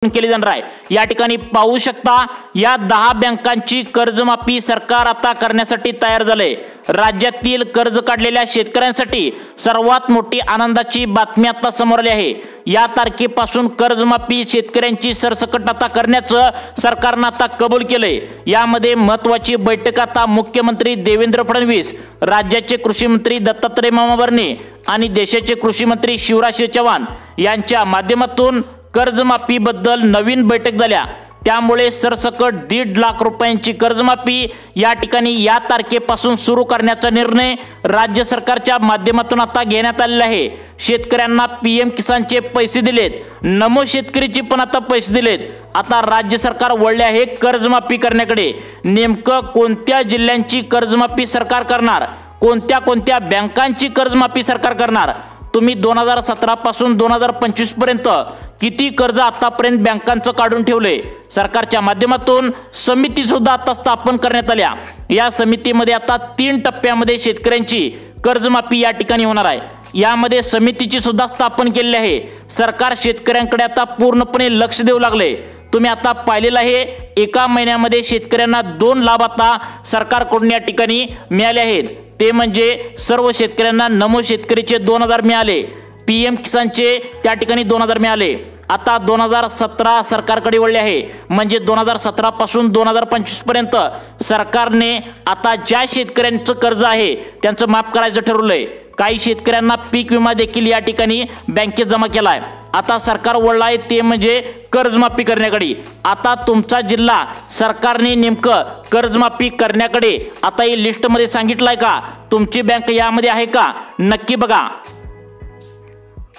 केली जाणार आहे। या ठिकाणी पाहू शकता या 10 बँकांची कर्जमाफी सरकार आता करण्यासाठी तयार झाले। राज्यातील कर्ज काढलेल्या शेतकऱ्यांसाठी सर्वात मोठी आनंदाची बातमी आता समोर आली आहे। या तारखेपासून कर्जमाफी शेतकऱ्यांची सरसकट आता करण्याचं सरकारने आता कबूल केले। यामध्ये महत्त्वाची बैठक आता मुख्यमंत्री देवेंद्र फडणवीस, राज्याचे कृषी मंत्री दत्तात्रय मामा भरणे आणि देशाचे कृषी मंत्री शिवराज चव्हाण यांच्या माध्यमातून कर्जमाफी बद्दल नवीन बैठक झाल्या। त्यामुळे सरसकट 1.5 लाख रुपयांची कर्जमाफी या ठिकाणी या तारखेपासून सुरू करण्याचा निर्णय राज्य सरकारच्या माध्यमातून आता घेण्यात आलेला आहे। शेतकऱ्यांना पीएम किसानचे पैसे दिलेत, नमो शेतकरीचे पण आता पैसे दिलेत। आता राज्य सरकार वळले आहे कर्जमाफी करण्याकडे। नेमकं कोणत्या जिल्ह्यांची कर्जमाफी सरकार करणार, कोणत्या बँकांची कर्जमाफी सरकार करणार, तुम्ही 2017 पासून 2025 पर्यंत किती कर्ज आतापर्यंत बँकांचं काढून ठेवले। सरकारच्या माध्यमातून समिती सुद्धा आता स्थापन करण्यात आल्या। या समितीमध्ये आता 3 टप्प्यामध्ये शेतकऱ्यांची कर्जमाफी या ठिकाणी होणार आहे। यामध्ये समितीची सुद्धा स्थापन केलेली आहे। सरकार शेतकऱ्यांकडे आता पूर्णपणे लक्ष देऊ लागले। तुम्ही आता पाहिलेलं आहे एका महिन्यामध्ये शेतकऱ्यांना 2 लाभ आता सरकारकडून या ठिकाणी मिळाले आहेत। ते म्हणजे सर्व शेतकऱ्यांना नमो शेतकरीचे 2000 मिळाले, पीएम किसानचे त्या ठिकाणी 2000 मिळाले। आता 2017 सरकारकडे वळले आहे, म्हणजे 2017 पासून 2025 पर्यंत सरकारने आता ज्या शेतकऱ्यांचं कर्ज आहे त्यांचं माफ करायचं ठरवलंय। काही शेतकऱ्यांना पीक विमा देखील या ठिकाणी बँकेत जमा केलाय। आता सरकार वळलं आहे ते म्हणजे कर्जमाफी करण्याकडे। आता तुमचा जिल्हा सरकारने नेमकं कर्जमाफी करण्याकडे आता ही लिस्टमध्ये सांगितलंय का, तुमची बँक यामध्ये आहे का, नक्की बघा।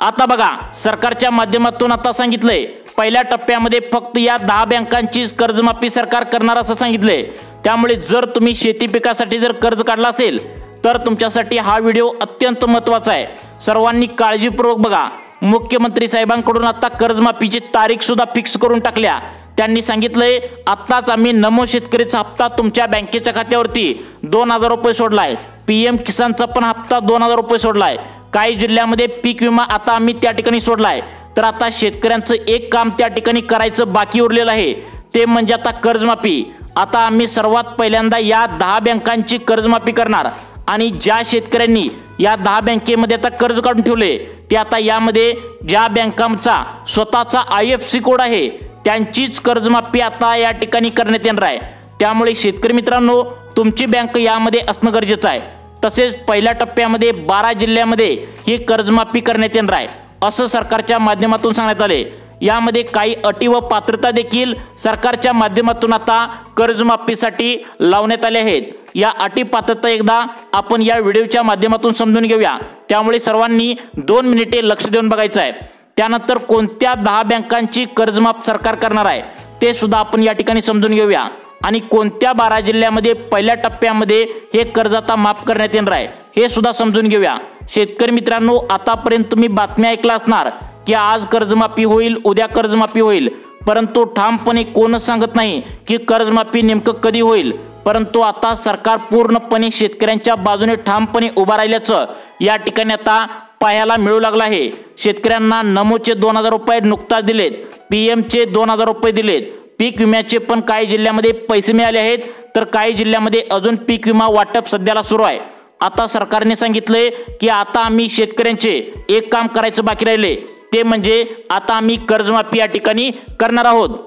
आता बघा सरकारच्या माध्यमातून आता सांगितलंय पहिल्या टप्प्यामध्ये फक्त या 10 बँकांची कर्जमाफी सरकार करणार असं सांगितलंय। त्यामुळे जर तुम्ही शेती पिकासाठी जर कर्ज काढला असेल तर तुमच्यासाठी हा व्हिडिओ अत्यंत महत्त्वाचा आहे। सर्वांनी काळजीपूर्वक बघा। मुख्यमंत्री साहेबांकडून आता कर्जमाफीची तारीख सुद्धा फिक्स करून टाकल्या। त्यांनी सांगितलंय आत्ताच आम्ही नमो शेतकरीचा हप्ता तुमच्या बँकेच्या खात्यावरती 2000 रुपये सोडलाय, पीएम किसानचा पण हप्ता 2000 रुपये सोडलाय, काही जिल्ह्यामध्ये पीक विमा आता आम्ही त्या ठिकाणी सोडलाय। तर आता शेतकऱ्यांचं एक काम त्या ठिकाणी करायचं बाकी उरलेलं आहे, ते म्हणजे आता कर्जमाफी। आता आम्ही सर्वात पहिल्यांदा या 10 बँकांची कर्जमाफी करणार आणि ज्या शेतकऱ्यांनी या 10 बँकेमध्ये आता कर्ज काढून ठेवले ते आता यामध्ये ज्या बँकांचा स्वतःचा IFSC कोड आहे त्यांचीच कर्जमाफी आता या ठिकाणी करण्यात येणार आहे। त्यामुळे शेतकरी मित्रांनो तुमची बँक यामध्ये असणं गरजेचं आहे। तसेच पहिल्या टप्प्यामध्ये 12 जिल्ह्यामध्ये ही कर्जमाफी करण्यात येणार आहे असं सरकारच्या माध्यमातून सांगण्यात आले। यामध्ये काही अटी व पात्रता देखील सरकारच्या माध्यमातून आता कर्जमाफीसाठी लावण्यात आले आहेत। या अटी पात्रता एकदा आपण या व्हिडिओच्या माध्यमातून समजून घेऊया। त्यामुळे सर्वांनी 2 मिनिटे लक्ष देऊन बघायचं आहे। त्यानंतर कोणत्या 10 बँकांची कर्जमाफ सरकार करणार आहे ते सुद्धा आपण या ठिकाणी समजून घेऊया आणि कोणत्या 12 जिल्ह्यामध्ये पहिल्या टप्प्यामध्ये हे कर्ज आता माफ करण्यात येणार आहे हे सुद्धा समजून घेऊया। शेतकरी मित्रांनो आतापर्यंत तुम्ही बातम्या ऐकल्या असणार की आज कर्जमाफी होईल, उद्या कर्जमाफी होईल, परंतु ठामपणे कोणच सांगत नाही की कर्जमाफी नेमकं कधी होईल। परंतु आता सरकार पूर्णपणे शेतकऱ्यांच्या बाजूने ठामपणे उभा राहिल्याचं या ठिकाणी आता पाहायला मिळू लागलं आहे। शेतकऱ्यांना नमोचे 2000 रुपये नुकताच दिलेत, पीएमचे 2000 रुपये दिलेत, पीक विम्याचे पण काही जिल्ह्यामध्ये पैसे मिळाले आहेत, तर काही जिल्ह्यामध्ये अजून पीक विमा वाटप सध्याला सुरू आहे। आता सरकारने सांगितलंय की आता आम्ही शेतकऱ्यांचे एक काम करायचं बाकी राहिले, ते म्हणजे आता आम्ही कर्जमाफी या ठिकाणी करणार आहोत।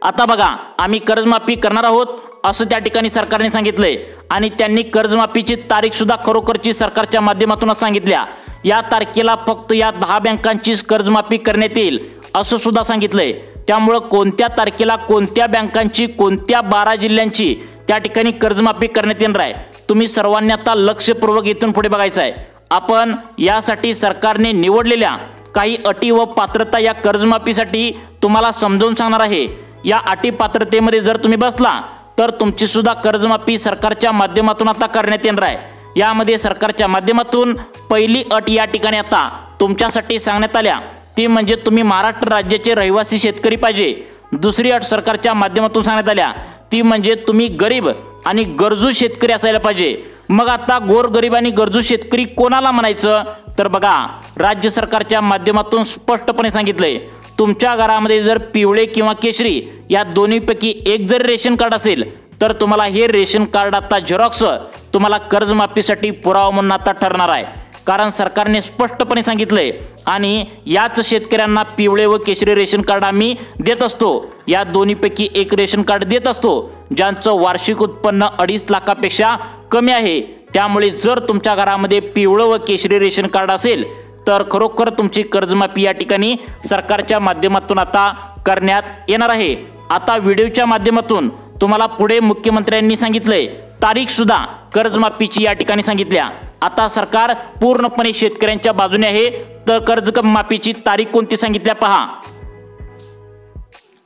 आता बघा आम्ही कर्जमाफी करणार आहोत असं त्या ठिकाणी सरकारने सांगितलंय आणि त्यांनी कर्जमाफीची तारीख सुद्धा खरोखरची सरकारच्या माध्यमातून सांगितल्या। या तारखेला फक्त या 10 बँकांची कर्जमाफी करण्यात येईल असं सुद्धा सांगितलंय। त्यामुळे कोणत्या तारखेला कोणत्या बँकांची कोणत्या 12 जिल्ह्यांची त्या ठिकाणी कर्जमाफी करण्यात येणार आहे तुम्ही सर्वांनी आता लक्षपूर्वक इथून पुढे बघायचं आहे। आपण यासाठी सरकारने निवडलेल्या काही अटी व पात्रता या कर्जमाफीसाठी तुम्हाला समजावून सांगणार आहे। या अटी पात्रतेमध्ये जर तुम्ही बसला तर तुमची सुद्धा कर्जमाफी सरकारच्या माध्यमातून आता करण्यात येणार आहे। यामध्ये सरकारच्या माध्यमातून पहिली अट या ठिकाणी आता तुमच्यासाठी सांगण्यात आल्या ती म्हणजे तुम्ही महाराष्ट्र राज्याचे रहिवासी शेतकरी पाहिजे। दुसरी अट सरकारच्या माध्यमातून सांगण्यात आल्या ती म्हणजे तुम्ही गरीब आणि गरजू शेतकरी असायला पाहिजे। मग आता गोरगरीब आणि गरजू शेतकरी कोणाला म्हणायचं तर बघा राज्य सरकारच्या माध्यमातून स्पष्टपणे सांगितलंय तुमच्या घरामध्ये जर पिवळे किंवा केशरी या दोन्हीपैकी एक जर रेशन कार्ड असेल तर तुम्हाला हे रेशन कार्ड आता झेरॉक्स तुम्हाला कर्जमाफीसाठी पुरावा म्हणून आता ठरणार आहे। कारण सरकारने स्पष्टपणे सांगितलंय आणि याच शेतकऱ्यांना पिवळे व केशरी रेशन कार्ड आम्ही देत असतो, या दोन्हीपैकी एक रेशन कार्ड देत असतो ज्यांचं वार्षिक उत्पन्न 2.5 लाखापेक्षा कमी आहे। त्यामुळे जर तुमच्या घरामध्ये पिवळं व केशरी रेशन कार्ड असेल तर खरोखर तुमची कर्जमाफी या ठिकाणी सरकारच्या माध्यमातून आता करण्यात येणार आहे। आता व्हिडिओच्या माध्यमातून तुम्हाला पुढे मुख्यमंत्र्यांनी सांगितलंय तारीख सुद्धा कर्जमाफीची या ठिकाणी सांगितल्या। आता सरकार पूर्णपणे शेतकऱ्यांच्या बाजूने आहे, तर कर्जमाफीची तारीख कोणती सांगितल्या पहा।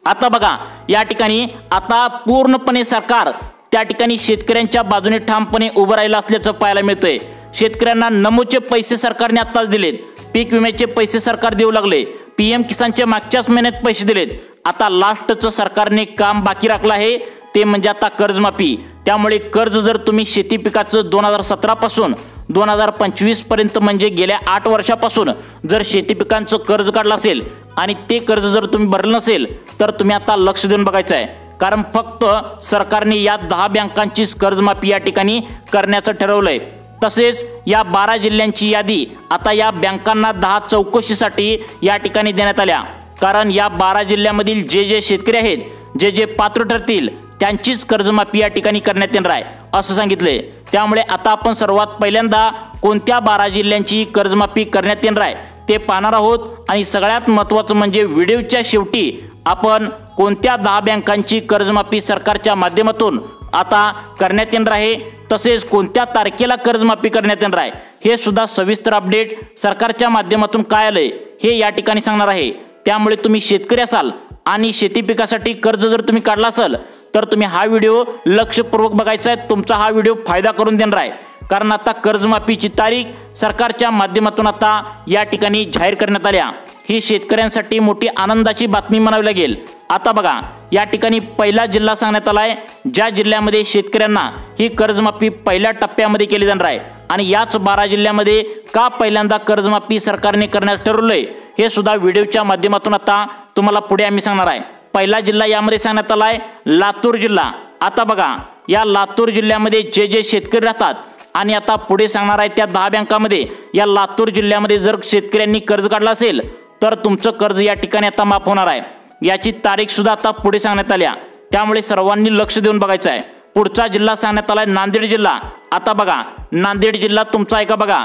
आता बघा या ठिकाणी आता पूर्णपणे सरकार त्या ठिकाणी शेतकऱ्यांच्या बाजूने ठामपणे उभं राहिलं असल्याचं पाहायला मिळतंय। शेतकऱ्यांना नमोचे पैसे सरकारने आत्ताच दिलेत, पीक विम्याचे पैसे सरकार देऊ लागले, पीएम किसानचे मागच्याच महिन्यात पैसे दिलेत। आता लास्टचं सरकारने काम बाकी राखलं आहे ते म्हणजे आता कर्जमाफी। त्यामुळे कर्ज जर तुम्ही शेती पिकाचं 2017 पासून 2025 पर्यंत म्हणजे गेल्या 8 वर्षापासून जर शेती पिकांचं कर्ज काढलं असेल आणि ते कर्ज जर तुम्ही भरलं नसेल तर तुम्ही आता लक्ष देऊन बघायचं आहे। कारण फक्त सरकारने या 10 बँकांचीच कर्जमाफी या ठिकाणी करण्याचं ठरवलंय। तसेच या 12 जिल्ह्यांची यादी आता या बँकांना 10 चौकशीसाठी या ठिकाणी देण्यात आल्या। कारण या 12 जिल्ह्यामधील जे शेतकरी आहेत जे पात्र ठरतील त्यांचीच कर्जमाफी या ठिकाणी करण्यात येणार आहे असं सांगितले। त्यामुळे आता आपण सर्वात पहिल्यांदा कोणत्या 12 जिल्ह्यांची कर्जमाफी करण्यात येणार आहे ते पाहणार आहोत आणि सगळ्यात महत्त्वाचं म्हणजे व्हिडिओच्या शेवटी आपण कोणत्या 10 बँकांची कर्जमाफी सरकारच्या माध्यमातून आता करण्यात येणार आहे, तसेच कोणत्या तारखेला कर्जमाफी करण्यात येणार आहे हे सुद्धा सविस्तर अपडेट सरकारच्या माध्यमातून काय आलंय हे या ठिकाणी सांगणार आहे। त्यामुळे तुम्ही शेतकरी असाल आणि शेती पिकासाठी कर्ज जर तुम्ही काढला असेल तर तुम्ही हा व्हिडिओ लक्षपूर्वक बघायचा आहे, तुमचा हा व्हिडिओ फायदा करून देणार आहे। कारण आता कर्जमाफीची तारीख सरकारच्या माध्यमातून आता या ठिकाणी जाहीर करण्यात आल्या। ही शेतकऱ्यांसाठी मोठी आनंदाची बातमी म्हणावी लागेल। आता बघा या ठिकाणी पहिला जिल्हा सांगण्यात आलाय ज्या जिल्ह्यामध्ये शेतकऱ्यांना ही कर्जमाफी पहिल्या टप्प्यामध्ये केली जाणार आहे आणि याच 12 जिल्ह्यामध्ये का पहिल्यांदा कर्जमाफी सरकारने करण्यास ठरवलंय हे सुद्धा व्हिडिओच्या माध्यमातून आता तुम्हाला पुढे आम्ही सांगणार आहे। पहिला जिल्हा यामध्ये सांगण्यात आलाय लातूर जिल्हा। आता बघा या लातूर जिल्ह्यामध्ये जे शेतकरी राहतात आणि आता पुढे सांगणार आहे त्या 10 बँकांमध्ये या लातूर जिल्ह्यामध्ये जर शेतकऱ्यांनी कर्ज काढलं असेल तर तुमचं कर्ज या ठिकाणी आता माफ होणार आहे। याची तारीख सुद्धा आता पुढे सांगण्यात आल्या। त्यामुळे सर्वांनी लक्ष देऊन बघायचं आहे। पुढचा जिल्हा सांगण्यात आलाय नांदेड जिल्हा। आता बघा नांदेड जिल्हा तुमचा आहे का बघा।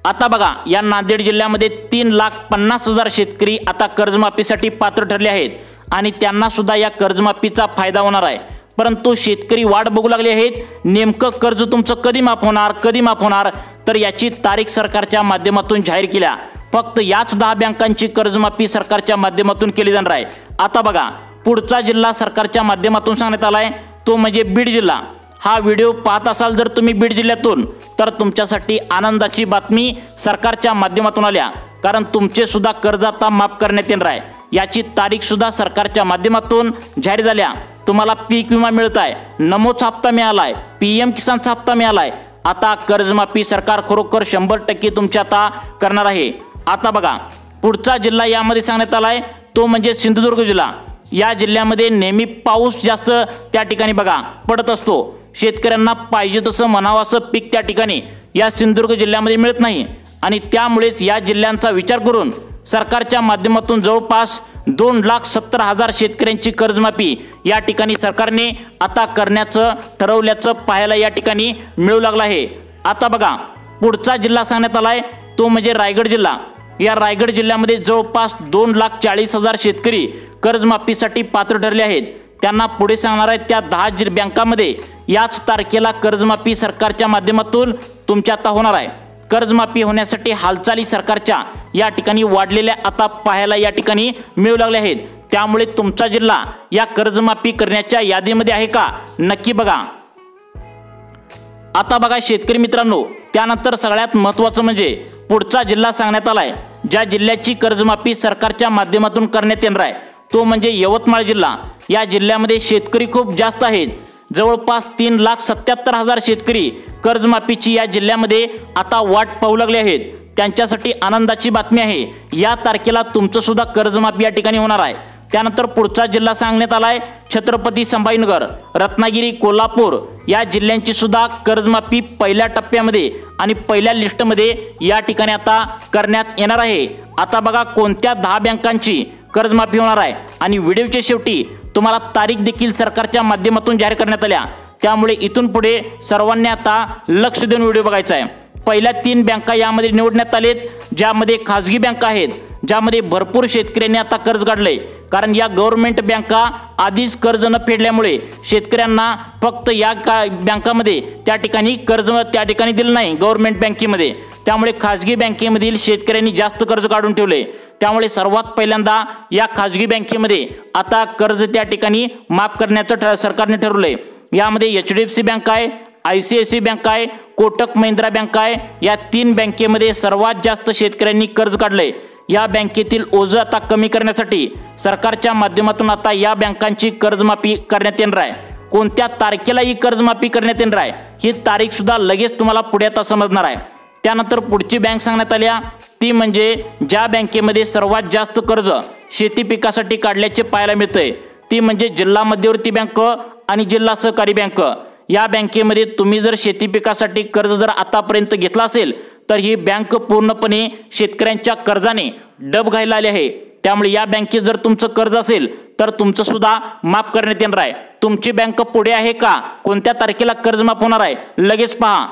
आता बघा या नांदेड जिल्ह्यामध्ये 3,50,000 शेतकरी आता कर्जमाफीसाठी पात्र ठरले आहेत आणि त्यांना सुद्धा या कर्जमाफीचा फायदा होणार आहे। परंतु शेतकरी वाट बघू लागले आहेत नेमकं कर्ज तुमचं कधी माफ होणार तर याची तारीख सरकारच्या माध्यमातून जाहीर केल्या। फक्त याच 10 बँकांची कर्जमाफी सरकारच्या माध्यमातून केली जाणार आहे। आता बघा पुढचा जिल्हा सरकारच्या माध्यमातून सांगण्यात आलाय तो म्हणजे बीड जिल्हा। हा व्हिडिओ पाहत असाल जर तुम्ही बीड जिल्ह्यातून तर तुमच्यासाठी आनंदाची बातमी सरकारच्या माध्यमातून आल्या, कारण तुमचे सुद्धा कर्ज आता माफ करण्यात येणार आहे। याची तारीख सुद्धा सरकारच्या माध्यमातून जाहीर झाल्या। तुम्हाला पीक विमा मिळत आहे, नमोचा हप्ता मिळालाय, पीएम किसानचा हप्ता मिळालाय। आता कर्जमाफी सरकार खरोखर 100% तुमच्या आता करणार आहे। आता बघा पुढचा जिल्हा यामध्ये सांगण्यात आलाय तो म्हणजे सिंधुदुर्ग जिल्हा। या जिल्ह्यामध्ये नेहमी पाऊस जास्त त्या ठिकाणी बघा पडत असतो। शेतकऱ्यांना पाहिजे तसं म्हणावं असं पीक त्या ठिकाणी या सिंधुदुर्ग जिल्ह्यामध्ये मिळत नाही आणि त्यामुळेच या जिल्ह्यांचा विचार करून सरकारच्या माध्यमातून जवळपास 2,70,000 शेतकऱ्यांची कर्जमाफी या ठिकाणी सरकारने आता करण्याचं ठरवल्याचं पाहायला या ठिकाणी मिळू लागलं आहे। आता बघा पुढचा जिल्हा सांगण्यात आलाय तो म्हणजे रायगड जिल्हा। या रायगड जिल्ह्यामध्ये जवळपास 2,40,000 शेतकरी कर्जमाफीसाठी पात्र ठरले आहेत। त्यांना पुढे सांगणार आहेत त्या 10 बँकांमध्ये याच तारखेला कर्जमाफी सरकारच्या माध्यमातून तुमच्या आता होणार आहे। कर्जमाफी होण्यासाठी हालचाली सरकारच्या या ठिकाणी वाढलेल्या आता पाहायला या ठिकाणी मिळू लागल्या आहेत। त्यामुळे तुमचा जिल्हा या कर्जमाफी करण्याच्या यादीमध्ये आहे का नक्की बघा। आता बघा शेतकरी मित्रांनो त्यानंतर सगळ्यात महत्त्वाचं म्हणजे पुढचा जिल्हा सांगण्यात आलाय ज्या जिल्ह्याची कर्जमाफी सरकारच्या माध्यमातून करण्यात येणार आहे तो म्हणजे यवतमाळ जिल्हा। या जिल्ह्यामध्ये शेतकरी खूप जास्त आहेत, जवळपास 3,77,000 शेतकरी कर्जमाफीची या जिल्ह्यामध्ये आता वाट पाहू लागले आहेत। त्यांच्यासाठी आनंदाची बातमी आहे, या तारखेला तुमचं सुद्धा कर्जमाफी या ठिकाणी होणार आहे। त्यानंतर पुढचा जिल्हा सांगण्यात आलाय छत्रपती संभाजीनगर, रत्नागिरी, कोल्हापूर या जिल्ह्यांची सुद्धा कर्जमाफी पहिल्या टप्प्यामध्ये आणि पहिल्या लिस्टमध्ये या ठिकाणी आता करण्यात येणार आहे। आता बघा कोणत्या 10 बँकांची कर्जमाफी होणार आहे आणि व्हिडिओच्या शेवटी तुम्हाला तारीख देखील सरकारच्या माध्यमातून जाहीर करण्यात आल्या, त्यामुळे इथून पुढे सर्वांनी आता लक्ष देऊन व्हिडिओ बघायचा आहे। पहिल्या 3 बँका यामध्ये निवडण्यात आलेत, ज्यामध्ये खाजगी बँका आहेत, ज्यामध्ये भरपूर शेतकऱ्यांनी आता कर्ज काढले, कारण या गव्हर्नमेंट बँका आधीच कर्ज न फेडल्यामुळे शेतकऱ्यांना फक्त या बँकामध्ये त्या ठिकाणी कर्ज त्या ठिकाणी दिलं नाही गव्हर्नमेंट बँकेमध्ये, त्यामुळे खाजगी बँकेमधील शेतकऱ्यांनी जास्त कर्ज काढून ठेवले। त्यामुळे सर्वात पहिल्यांदा या खाजगी बँकेमध्ये आता कर्ज त्या ठिकाणी माफ करण्याचं सरकारने ठरवलंय। यामध्ये HDFC बँक आहे, ICICI बँक आहे, कोटक महिंद्रा बँक आहे। या 3 बँकेमध्ये सर्वात जास्त शेतकऱ्यांनी कर्ज काढले। या बँकेतील ओझं आता कमी करण्यासाठी सरकारच्या माध्यमातून आता या बँकांची कर्जमाफी करण्यात येणार आहे। कोणत्या तारखेला ही कर्जमाफी करण्यात येणार आहे ही तारीख सुद्धा लगेच तुम्हाला पुढे आता समजणार आहे। त्यानंतर पुढची बँक सांगण्यात आल्या ती म्हणजे ज्या बँकेमध्ये सर्वात जास्त कर्ज शेती पिकासाठी काढल्याचे पाहायला मिळते ती म्हणजे जिल्हा मध्यवर्ती बँक आणि जिल्हा सहकारी बँक। या बँकेमध्ये तुम्ही जर शेती पिकासाठी कर्ज जर आतापर्यंत घेतला असेल तर ही बँक पूर्णपणे शेतकऱ्यांच्या कर्जाने डब घायला आली आहे। त्यामुळे या बँकेत जर तुमचं कर्ज असेल तर तुमचं सुद्धा माफ करण्यात येणार आहे। तुमची बँक पुढे आहे का, कोणत्या तारखेला कर्ज माफ होणार आहे लगेच पहा।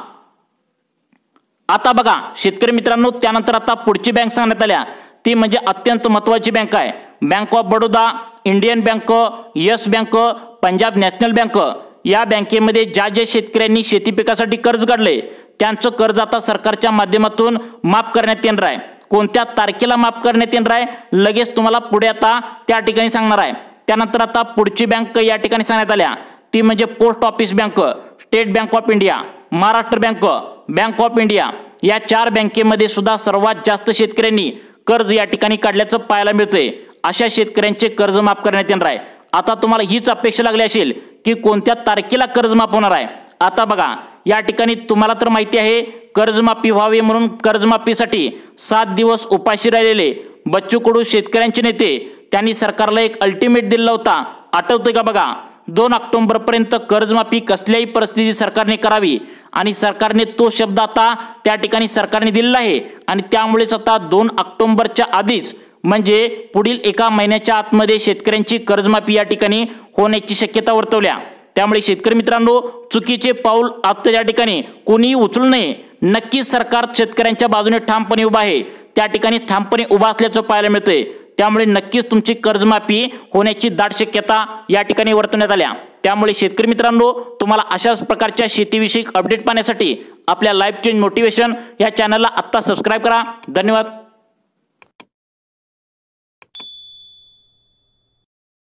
आता बघा शेतकरी मित्रांनो, त्यानंतर आता पुढची बँक सांगण्यात आल्या ती म्हणजे अत्यंत महत्त्वाची बँक आहे, bank of Baroda, Indian bank, yes bank, Punjab national bank. या बँकेमध्ये ज्या शेतकऱ्यांनी शेती पिकासाठी कर्ज काढले त्यांचं कर्ज आता सरकारच्या माध्यमातून माफ करण्यात येणार आहे। कोणत्या तारखेला माफ करण्यात येणार आहे लगेच तुम्हाला पुढे आता त्या ठिकाणी सांगणार आहे। त्यानंतर आता पुढची बँक या ठिकाणी सांगण्यात आल्या ती म्हणजे post office bank, state bank of India, Maharashtra bank, bank of India. या 4 बँकेमध्ये सुद्धा सर्वात जास्त शेतकऱ्यांनी कर्ज या ठिकाणी काढल्याचं पाहायला मिळते। अशा शेतकऱ्यांचे कर्ज माफ करण्यात येणार आहे। आता तुम्हाला हीच अपेक्षा लागली असेल की कोणत्या तारखेला कर्ज माफ होणार आहे। आता बघा या ठिकाणी तुम्हाला तर माहिती आहे कर्जमाफी व्हावी म्हणून कर्जमाफीसाठी 7 दिवस उपाशी राहिलेले बच्चू कडू शेतकऱ्यांचे नेते त्यांनी सरकारला एक अल्टिमेट दिला होता, आठवतंय का बघा। 2 ऑक्टोबरपर्यंत कर्जमाफी कसल्याही परिस्थितीत सरकारने करावी आणि सरकारने तो शब्द आता त्या ठिकाणी सरकारने दिलेला आहे आणि त्यामुळेच आता 2 ऑक्टोबरच्या आधीच म्हणजे पुढील 1 महिन्याच्या आतमध्ये शेतकऱ्यांची कर्जमाफी या ठिकाणी होण्याची शक्यता वर्तवल्या। त्यामुळे शेतकरी मित्रांनो चुकीचे पाऊल आता या ठिकाणी कोणीही उचलू नये। नक्कीच सरकार शेतकऱ्यांच्या बाजूने ठामपणे उभा आहे, त्या ठिकाणी ठामपणे उभा असल्याचं पाहायला मिळते। त्यामुळे नक्कीच तुमची कर्जमाफी होण्याची दाट शक्यता या ठिकाणी वर्तवण्यात आल्या। त्यामुळे शेतकरी मित्रांनो तुम्हाला अशाच प्रकारच्या शेतीविषयक अपडेट पाहण्यासाठी आपल्या लाईफ चेंज मोटिवेशन या चॅनलला आत्ता सबस्क्राईब करा। धन्यवाद।